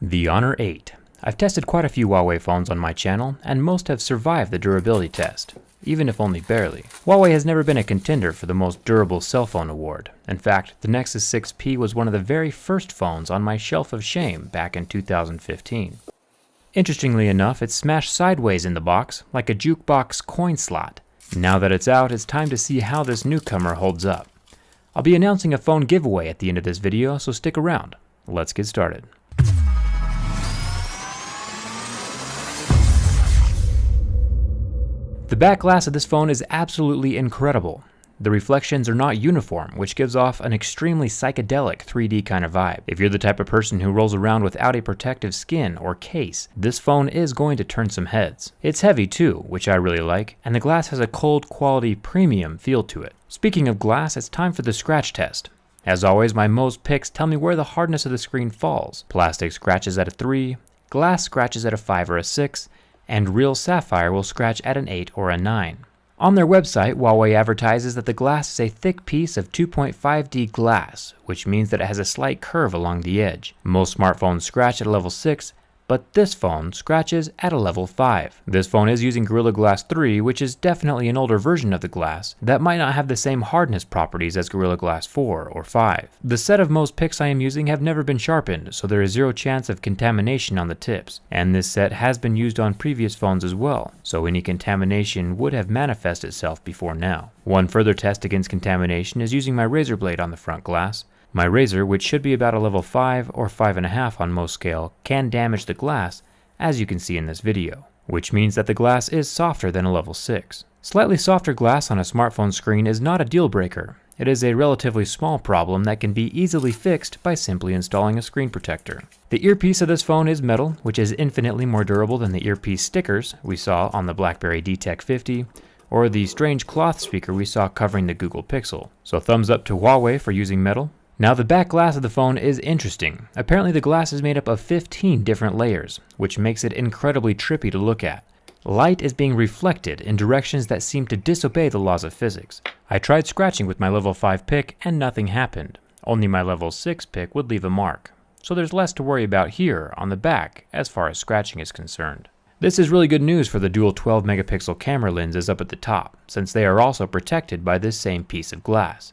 The Honor 8. I've tested quite a few Huawei phones on my channel, and most have survived the durability test, even if only barely. Huawei has never been a contender for the most durable cell phone award. In fact, the Nexus 6P was one of the very first phones on my shelf of shame back in 2015. Interestingly enough, it smashed sideways in the box like a jukebox coin slot. Now that it's out, it's time to see how this newcomer holds up. I'll be announcing a phone giveaway at the end of this video, so stick around. Let's get started. The back glass of this phone is absolutely incredible. The reflections are not uniform, which gives off an extremely psychedelic 3D kind of vibe. If you're the type of person who rolls around without a protective skin or case, this phone is going to turn some heads. It's heavy too, which I really like, and the glass has a cold quality premium feel to it. Speaking of glass, it's time for the scratch test. As always, my Mohs picks tell me where the hardness of the screen falls. Plastic scratches at a 3, glass scratches at a 5 or a 6, and real sapphire will scratch at an 8 or a 9. On their website, Huawei advertises that the glass is a thick piece of 2.5D glass, which means that it has a slight curve along the edge. Most smartphones scratch at a level 6, but this phone scratches at a level 5. This phone is using Gorilla Glass 3, which is definitely an older version of the glass that might not have the same hardness properties as Gorilla Glass 4 or 5. The set of Mohs picks I am using have never been sharpened, so there is zero chance of contamination on the tips, and this set has been used on previous phones as well, so any contamination would have manifested itself before now. One further test against contamination is using my razor blade on the front glass. My razor, which should be about a level 5 or 5.5 on Mohs scale, can damage the glass, as you can see in this video, which means that the glass is softer than a level 6. Slightly softer glass on a smartphone screen is not a deal breaker. It is a relatively small problem that can be easily fixed by simply installing a screen protector. The earpiece of this phone is metal, which is infinitely more durable than the earpiece stickers we saw on the BlackBerry DTEK 50, or the strange cloth speaker we saw covering the Google Pixel. So thumbs up to Huawei for using metal. Now the back glass of the phone is interesting. Apparently the glass is made up of 15 different layers, which makes it incredibly trippy to look at. Light is being reflected in directions that seem to disobey the laws of physics. I tried scratching with my level 5 pick and nothing happened. Only my level 6 pick would leave a mark. So there's less to worry about here on the back as far as scratching is concerned. This is really good news for the dual 12 megapixel camera lenses up at the top, since they are also protected by this same piece of glass.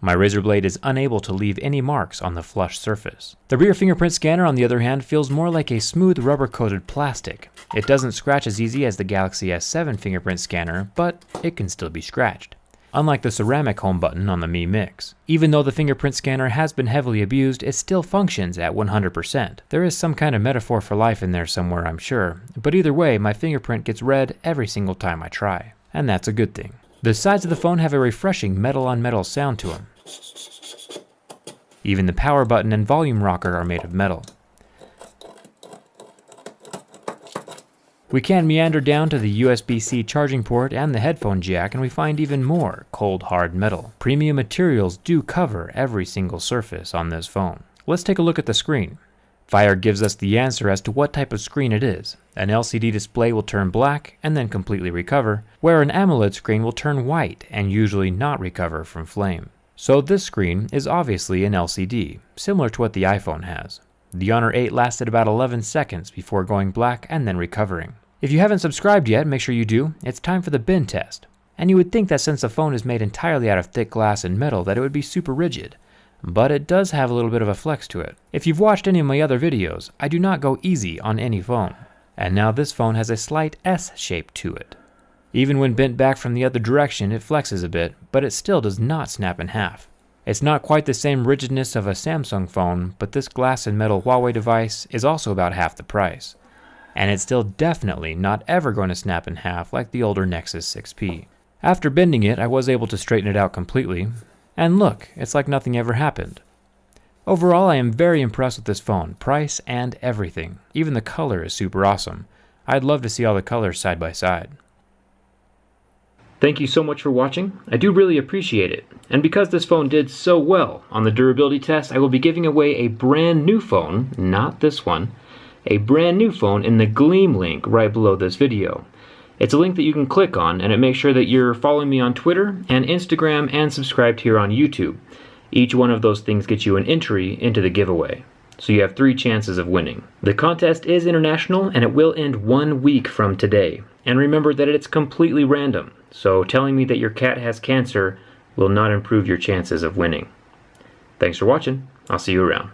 My razor blade is unable to leave any marks on the flush surface. The rear fingerprint scanner, on the other hand, feels more like a smooth rubber-coated plastic. It doesn't scratch as easy as the Galaxy S7 fingerprint scanner, but it can still be scratched. Unlike the ceramic home button on the Mi Mix. Even though the fingerprint scanner has been heavily abused, it still functions at 100%. There is some kind of metaphor for life in there somewhere, I'm sure, but either way, my fingerprint gets read every single time I try, and that's a good thing. The sides of the phone have a refreshing metal-on-metal sound to them. Even the power button and volume rocker are made of metal. We can meander down to the USB-C charging port and the headphone jack, and we find even more cold hard metal. Premium materials do cover every single surface on this phone. Let's take a look at the screen. Fire gives us the answer as to what type of screen it is. An LCD display will turn black and then completely recover, where an AMOLED screen will turn white and usually not recover from flame. So this screen is obviously an LCD, similar to what the iPhone has. The Honor 8 lasted about 11 seconds before going black and then recovering. If you haven't subscribed yet, make sure you do. It's time for the bin test. And you would think that since the phone is made entirely out of thick glass and metal that it would be super rigid. But it does have a little bit of a flex to it. If you've watched any of my other videos, I do not go easy on any phone. And now this phone has a slight S shape to it. Even when bent back from the other direction, it flexes a bit, but it still does not snap in half. It's not quite the same rigidness of a Samsung phone, but this glass and metal Huawei device is also about half the price. And it's still definitely not ever going to snap in half like the older Nexus 6P. After bending it, I was able to straighten it out completely. And look, it's like nothing ever happened. Overall, I am very impressed with this phone, price and everything. Even the color is super awesome. I'd love to see all the colors side by side. Thank you so much for watching. I do really appreciate it. And because this phone did so well on the durability test, I will be giving away a brand new phone, not this one, a brand new phone in the Gleam link right below this video. It's a link that you can click on, and it makes sure that you're following me on Twitter and Instagram and subscribed here on YouTube. Each one of those things gets you an entry into the giveaway. so you have 3 chances of winning. The contest is international and it will end 1 week from today. And remember that it's completely random, so telling me that your cat has cancer will not improve your chances of winning. Thanks for watching. I'll see you around.